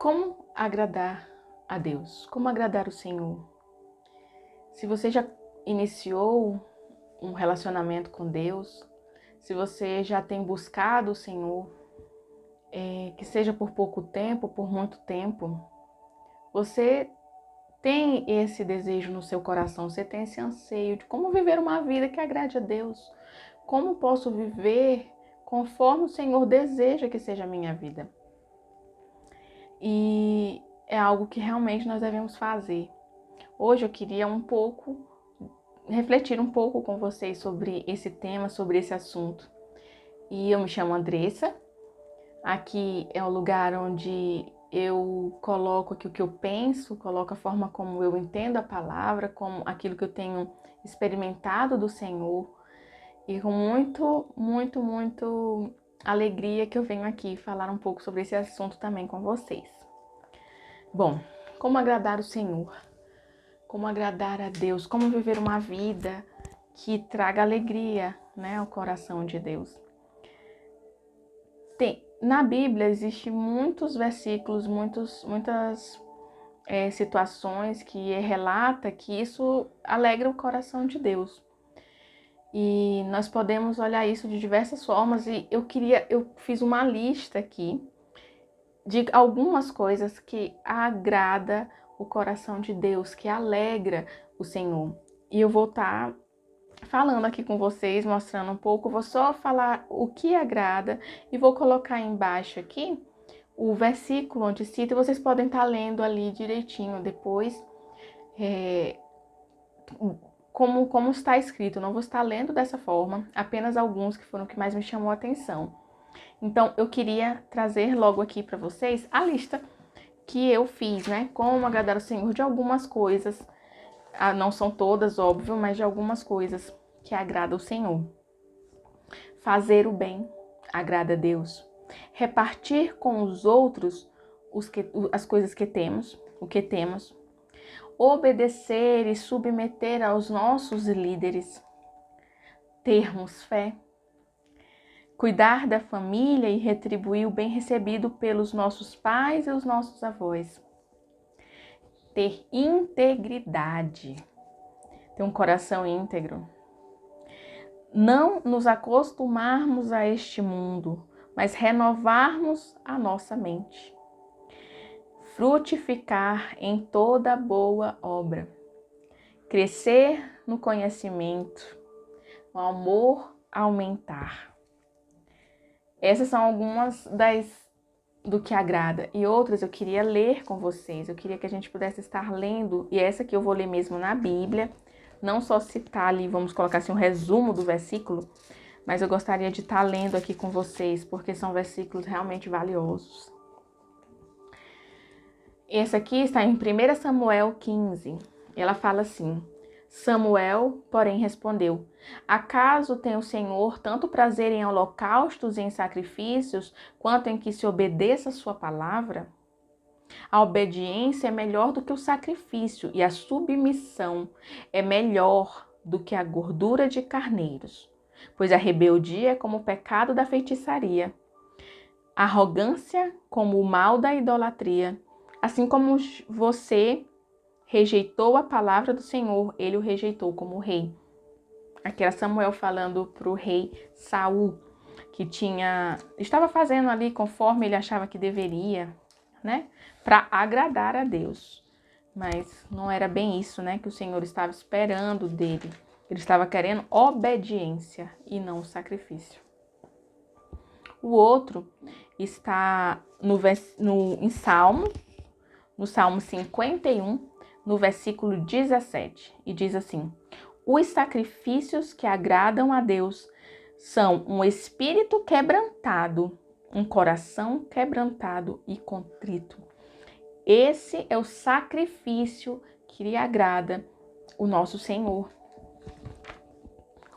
Como agradar a Deus? Como agradar o Senhor? Se você já iniciou um relacionamento com Deus, se você já tem buscado o Senhor, que seja por pouco tempo, por muito tempo, você tem esse desejo no seu coração, você tem esse anseio de como viver uma vida que agrade a Deus. Como posso viver conforme o Senhor deseja que seja a minha vida? E é algo que realmente nós devemos fazer. Hoje eu queria refletir um pouco com vocês sobre esse tema, sobre esse assunto. E eu me chamo Andressa. Aqui é o lugar onde eu coloco aqui o que eu penso, coloco a forma como eu entendo a palavra, como aquilo que eu tenho experimentado do Senhor. E com muito alegria que eu venho aqui falar um pouco sobre esse assunto também com vocês. Bom, como agradar o Senhor? Como agradar a Deus? Como viver uma vida que traga alegria, ao coração de Deus? Na Bíblia existem muitos versículos, muitas situações que relata que isso alegra o coração de Deus. E nós podemos olhar isso de diversas formas e eu fiz uma lista aqui de algumas coisas que agrada o coração de Deus, que alegra o Senhor. E eu vou estar falando aqui com vocês, mostrando um pouco, vou só falar o que agrada e vou colocar embaixo aqui o versículo onde cita, e vocês podem estar lendo ali direitinho depois, como está escrito. Eu não vou estar lendo dessa forma, apenas alguns que foram o que mais me chamou a atenção. Então, eu queria trazer logo aqui para vocês a lista que eu fiz, como agradar o Senhor, de algumas coisas. Não são todas, óbvio, mas de algumas coisas que agradam o Senhor. Fazer o bem agrada a Deus. Repartir com os outros as coisas que temos, o que temos. Obedecer e submeter aos nossos líderes. Termos fé. Cuidar da família e retribuir o bem recebido pelos nossos pais e os nossos avós. Ter integridade. Ter um coração íntegro. Não nos acostumarmos a este mundo, mas renovarmos a nossa mente. Frutificar em toda boa obra. Crescer no conhecimento. O amor aumentar. Essas são algumas do que agrada. E outras eu queria ler com vocês. Eu queria que a gente pudesse estar lendo. E essa aqui eu vou ler mesmo na Bíblia. Não só citar ali, vamos colocar assim um resumo do versículo. Mas eu gostaria de estar lendo aqui com vocês, porque são versículos realmente valiosos. Esse aqui está em 1 Samuel 15. Ela fala assim: Samuel, porém, respondeu: Acaso tem o Senhor tanto prazer em holocaustos e em sacrifícios, quanto em que se obedeça a sua palavra? A obediência é melhor do que o sacrifício, e a submissão é melhor do que a gordura de carneiros. Pois a rebeldia é como o pecado da feitiçaria, a arrogância como o mal da idolatria. Assim como você rejeitou a palavra do Senhor, ele o rejeitou como rei. Aqui era Samuel falando para o rei Saul, que estava fazendo ali conforme ele achava que deveria, para agradar a Deus. Mas não era bem isso, que o Senhor estava esperando dele. Ele estava querendo obediência e não sacrifício. O outro está no Salmo 51, no versículo 17, e diz assim: Os sacrifícios que agradam a Deus são um espírito quebrantado, um coração quebrantado e contrito. Esse é o sacrifício que lhe agrada o nosso Senhor.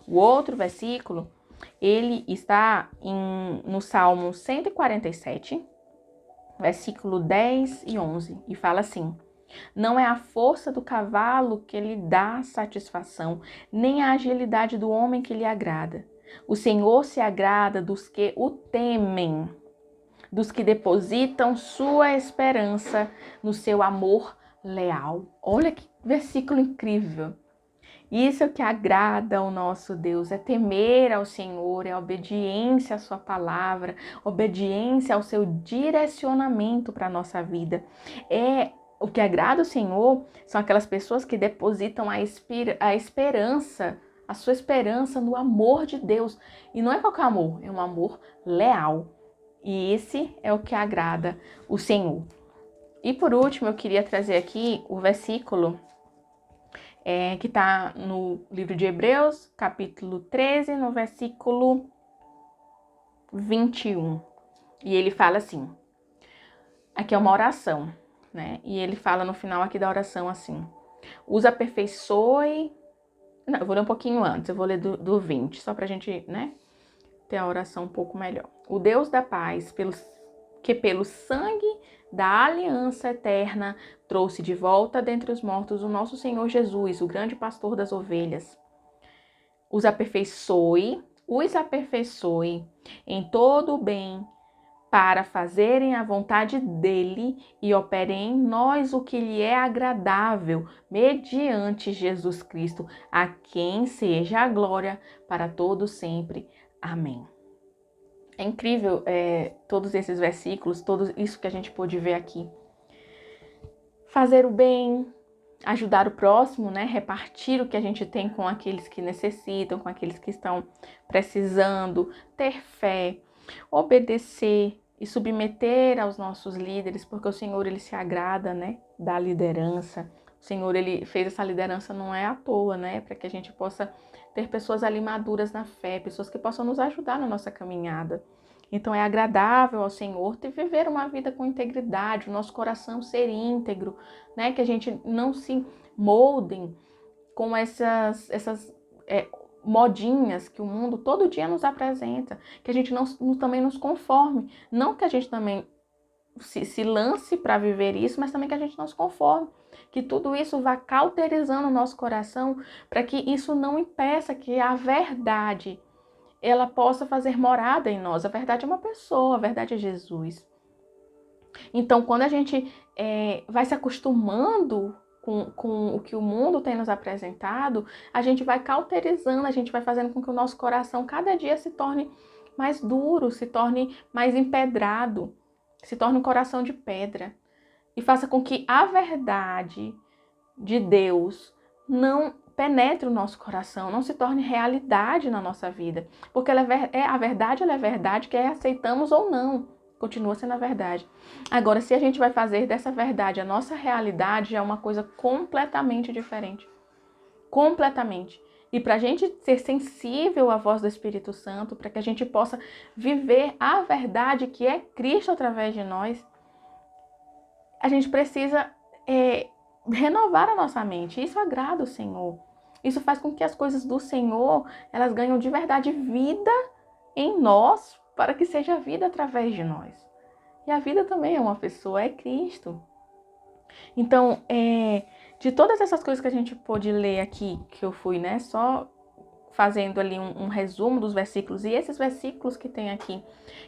O outro versículo, ele está no Salmo 147, versículo 10 e 11, e fala assim: Não é a força do cavalo que lhe dá satisfação, nem a agilidade do homem que lhe agrada. O Senhor se agrada dos que o temem, dos que depositam sua esperança no seu amor leal. Olha que versículo incrível. Isso é o que agrada ao nosso Deus, é temer ao Senhor, é obediência à sua palavra, obediência ao seu direcionamento para a nossa vida. O que agrada ao Senhor são aquelas pessoas que depositam a esperança, a sua esperança no amor de Deus. E não é qualquer amor, é um amor leal. E esse é o que agrada o Senhor. E por último, eu queria trazer aqui o versículo que está no livro de Hebreus, capítulo 13, no versículo 21. E ele fala assim, aqui é uma oração, né? E ele fala no final aqui da oração assim, os aperfeiçoe... Não, eu vou ler um pouquinho antes, eu vou ler do 20, só pra gente, né, ter a oração um pouco melhor. O Deus da paz, que pelo sangue da aliança eterna trouxe de volta dentre os mortos o nosso Senhor Jesus, o grande pastor das ovelhas. Os aperfeiçoe em todo o bem para fazerem a vontade dele e operem em nós o que lhe é agradável, mediante Jesus Cristo, a quem seja a glória para todos sempre. Amém. É incrível todos esses versículos, tudo isso que a gente pôde ver aqui. Fazer o bem, ajudar o próximo, né? Repartir o que a gente tem com aqueles que necessitam, com aqueles que estão precisando, ter fé, obedecer e submeter aos nossos líderes, porque o Senhor, ele se agrada, né, da liderança. O Senhor, ele fez essa liderança não é à toa, né, para que a gente possa ter pessoas ali maduras na fé, pessoas que possam nos ajudar na nossa caminhada. Então é agradável ao Senhor ter viver uma vida com integridade, o nosso coração ser íntegro, né, que a gente não se moldem com essas modinhas que o mundo todo dia nos apresenta, que a gente também nos conforme, não que a gente também se lance para viver isso, mas também que a gente não se conforme, que tudo isso vá cauterizando o nosso coração para que isso não impeça que a verdade ela possa fazer morada em nós. A verdade é uma pessoa, a verdade é Jesus. Então, quando a gente vai se acostumando com o que o mundo tem nos apresentado, a gente vai cauterizando, a gente vai fazendo com que o nosso coração cada dia se torne mais duro, se torne mais empedrado, se torne um coração de pedra. E faça com que a verdade de Deus não penetre o nosso coração, não se torne realidade na nossa vida. Porque a verdade, ela é verdade, quer aceitamos ou não. Continua sendo a verdade. Agora, se a gente vai fazer dessa verdade a nossa realidade, já é uma coisa completamente diferente. Completamente. E para a gente ser sensível à voz do Espírito Santo, para que a gente possa viver a verdade que é Cristo através de nós, a gente precisa renovar a nossa mente. Isso agrada o Senhor. Isso faz com que as coisas do Senhor, elas ganham de verdade vida em nós, para que seja vida através de nós. E a vida também é uma pessoa, é Cristo. Então, de todas essas coisas que a gente pôde ler aqui, que eu fui, né, só fazendo ali um resumo dos versículos, e esses versículos que tem aqui,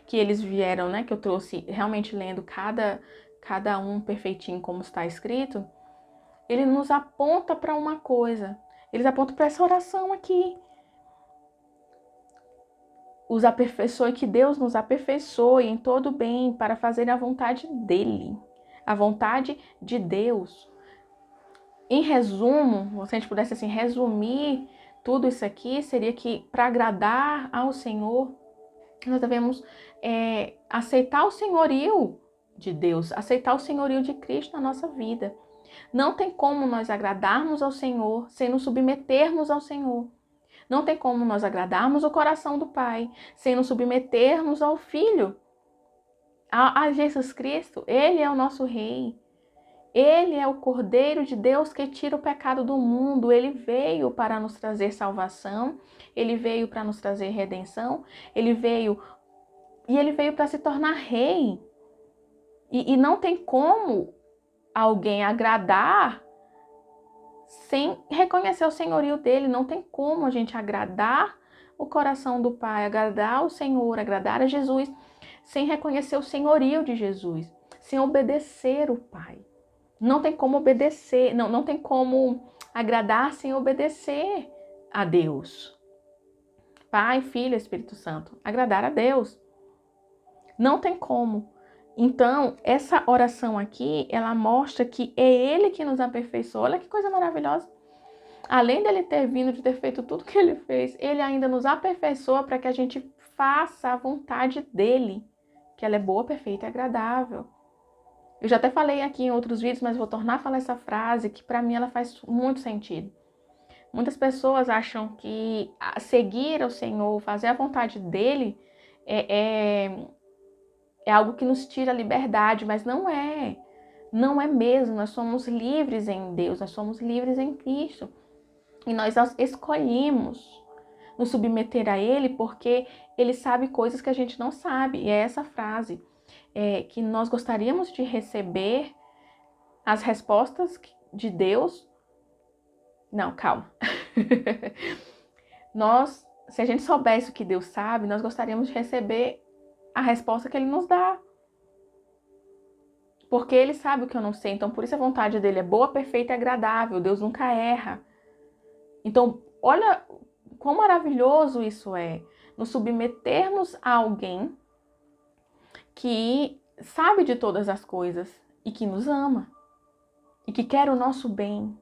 que eles vieram, né, que eu trouxe realmente lendo cada um perfeitinho como está escrito, ele nos aponta para uma coisa, eles apontam para essa oração aqui. Os aperfeiçoe, que Deus nos aperfeiçoe em todo bem para fazer a vontade dele, a vontade de Deus. Em resumo, se a gente pudesse assim resumir tudo isso aqui, seria que para agradar ao Senhor, nós devemos aceitar o senhorio de Deus, aceitar o senhorio de Cristo na nossa vida. Não tem como nós agradarmos ao Senhor sem nos submetermos ao Senhor. Não tem como nós agradarmos o coração do Pai sem nos submetermos ao Filho, a Jesus Cristo. Ele é o nosso Rei. Ele é o Cordeiro de Deus que tira o pecado do mundo. Ele veio para nos trazer salvação. Ele veio para nos trazer redenção. Ele veio para se tornar Rei. E não tem como alguém agradar sem reconhecer o senhorio dele. Não tem como a gente agradar o coração do Pai, agradar o Senhor, agradar a Jesus, sem reconhecer o senhorio de Jesus, sem obedecer o Pai. Não tem como obedecer, não tem como agradar sem obedecer a Deus. Pai, Filho, Espírito Santo, agradar a Deus. Não tem como. Então, essa oração aqui, ela mostra que é Ele que nos aperfeiçoa. Olha que coisa maravilhosa. Além dele ter vindo, de ter feito tudo que Ele fez, Ele ainda nos aperfeiçoa para que a gente faça a vontade dEle, que ela é boa, perfeita e agradável. Eu já até falei aqui em outros vídeos, mas vou tornar a falar essa frase, que para mim ela faz muito sentido. Muitas pessoas acham que seguir ao Senhor, fazer a vontade dEle, é algo que nos tira a liberdade, mas não é. Não é mesmo. Nós somos livres em Deus, nós somos livres em Cristo. E nós escolhemos nos submeter a Ele porque Ele sabe coisas que a gente não sabe. E é essa frase, que nós gostaríamos de receber as respostas de Deus. Não, calma. Se a gente soubesse o que Deus sabe, nós gostaríamos de receber a resposta que Ele nos dá. Porque Ele sabe o que eu não sei. Então, por isso a vontade dEle é boa, perfeita e agradável. Deus nunca erra. Então, olha quão maravilhoso isso é. Nos submetermos a alguém que sabe de todas as coisas e que nos ama. E que quer o nosso bem.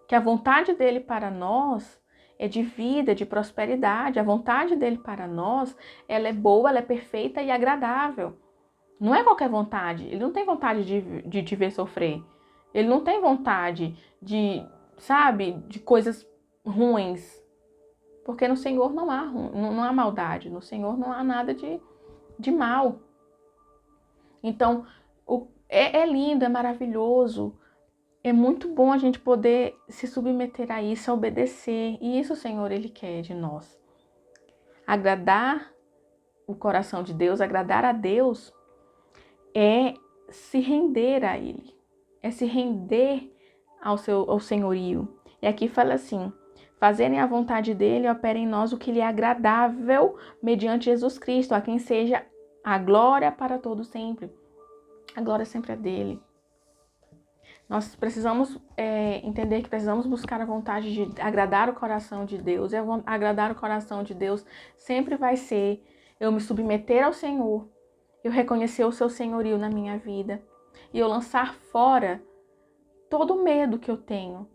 Que a vontade dEle para nós é de vida, de prosperidade. A vontade dEle para nós, ela é boa, ela é perfeita e agradável. Não é qualquer vontade. Ele não tem vontade de te ver sofrer. Ele não tem vontade de coisas ruins. Porque no Senhor não há maldade. No Senhor não há nada de mal. Então, é lindo, é maravilhoso. É muito bom a gente poder se submeter a isso, a obedecer. E isso o Senhor, Ele quer de nós. Agradar o coração de Deus, agradar a Deus, é se render a Ele. É se render ao senhorio. E aqui fala assim: fazerem a vontade dEle, opera em nós o que lhe é agradável, mediante Jesus Cristo, a quem seja a glória para todo sempre. A glória sempre é dEle. Nós precisamos entender que precisamos buscar a vontade de agradar o coração de Deus. E agradar o coração de Deus sempre vai ser eu me submeter ao Senhor, eu reconhecer o seu senhorio na minha vida e eu lançar fora todo o medo que eu tenho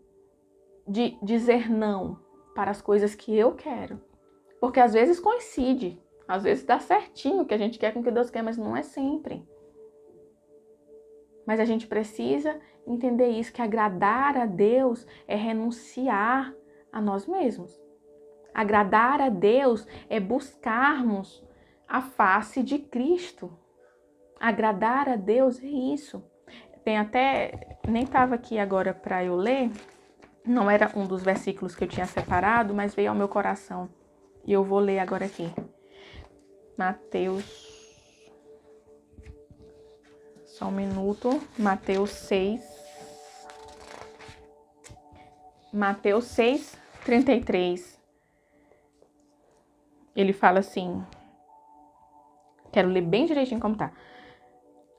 de dizer não para as coisas que eu quero. Porque às vezes coincide, às vezes dá certinho o que a gente quer com o que Deus quer, mas não é sempre. Mas a gente precisa entender isso, que agradar a Deus é renunciar a nós mesmos. Agradar a Deus é buscarmos a face de Cristo. Agradar a Deus é isso. Tem até, nem estava aqui agora para eu ler, não era um dos versículos que eu tinha separado, mas veio ao meu coração. E eu vou ler agora aqui. Mateus... Só um minuto. Mateus 6. Mateus 6, 33. Ele fala assim. Quero ler bem direitinho como tá.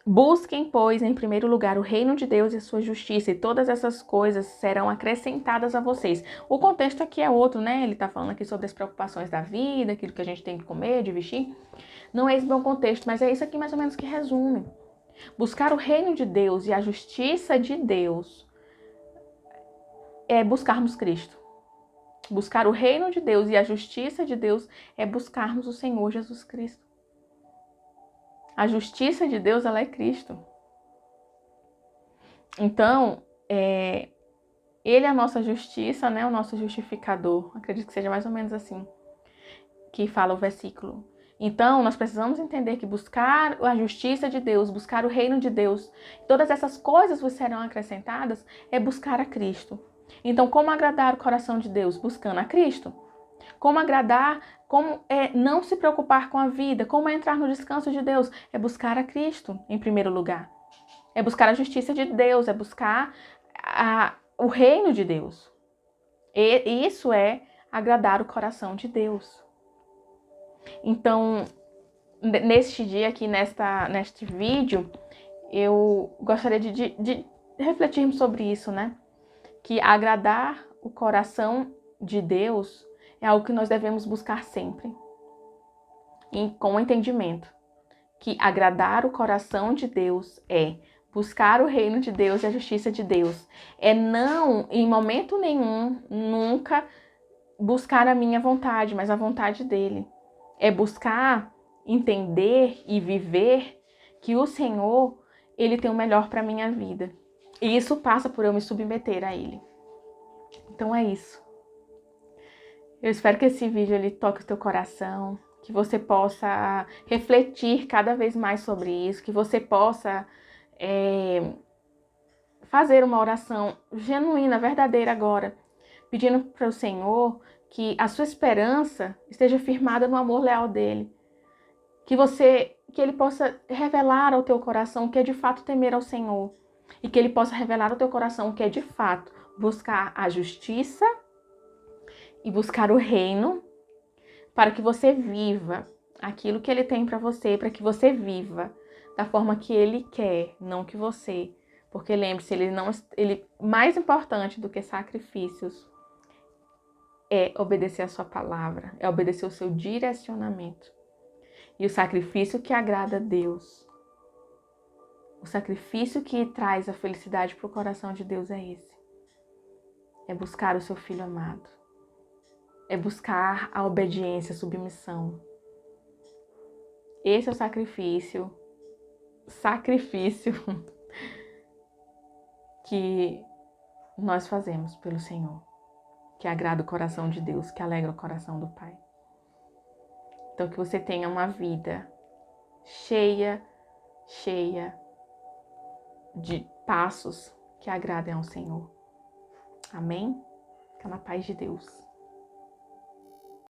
Busquem, pois, em primeiro lugar o reino de Deus e a sua justiça, e todas essas coisas serão acrescentadas a vocês. O contexto aqui é outro, né? Ele tá falando aqui sobre as preocupações da vida, aquilo que a gente tem que comer, de vestir. Não é esse o meu contexto, mas é isso aqui mais ou menos que resume. Buscar o reino de Deus e a justiça de Deus é buscarmos Cristo. Buscar o reino de Deus e a justiça de Deus é buscarmos o Senhor Jesus Cristo. A justiça de Deus, ela é Cristo. Então, Ele é a nossa justiça, né? O nosso justificador. Acredito que seja mais ou menos assim que fala o versículo. Então, nós precisamos entender que buscar a justiça de Deus, buscar o reino de Deus, todas essas coisas vos serão acrescentadas, é buscar a Cristo. Então, como agradar o coração de Deus? Buscando a Cristo. Como agradar, como não se preocupar com a vida, como entrar no descanso de Deus? É buscar a Cristo em primeiro lugar. É buscar a justiça de Deus, é buscar o reino de Deus. E isso é agradar o coração de Deus. Então, neste dia aqui, neste vídeo, eu gostaria de refletirmos sobre isso, né? Que agradar o coração de Deus é algo que nós devemos buscar sempre, e com entendimento. Que agradar o coração de Deus é buscar o reino de Deus e a justiça de Deus. É não, em momento nenhum, nunca buscar a minha vontade, mas a vontade dele. É buscar entender e viver que o Senhor, ele tem o melhor para minha vida. E isso passa por eu me submeter a ele. Então é isso. Eu espero que esse vídeo ele toque o teu coração, que você possa refletir cada vez mais sobre isso, que você possa fazer uma oração genuína, verdadeira agora, pedindo para o Senhor que a sua esperança esteja firmada no amor leal dele, que ele possa revelar ao teu coração o que é de fato temer ao Senhor, e que ele possa revelar ao teu coração o que é de fato buscar a justiça e buscar o reino, para que você viva aquilo que ele tem para você, para que você viva da forma que ele quer, não que você. Porque lembre-se, ele mais importante do que sacrifícios é obedecer a sua palavra, é obedecer o seu direcionamento. E o sacrifício que agrada a Deus, o sacrifício que traz a felicidade para o coração de Deus é esse. É buscar o seu Filho amado. É buscar a obediência, a submissão. Esse é o sacrifício que nós fazemos pelo Senhor, que agrada o coração de Deus, que alegra o coração do Pai. Então que você tenha uma vida cheia de passos que agradem ao Senhor. Amém? Fica na paz de Deus.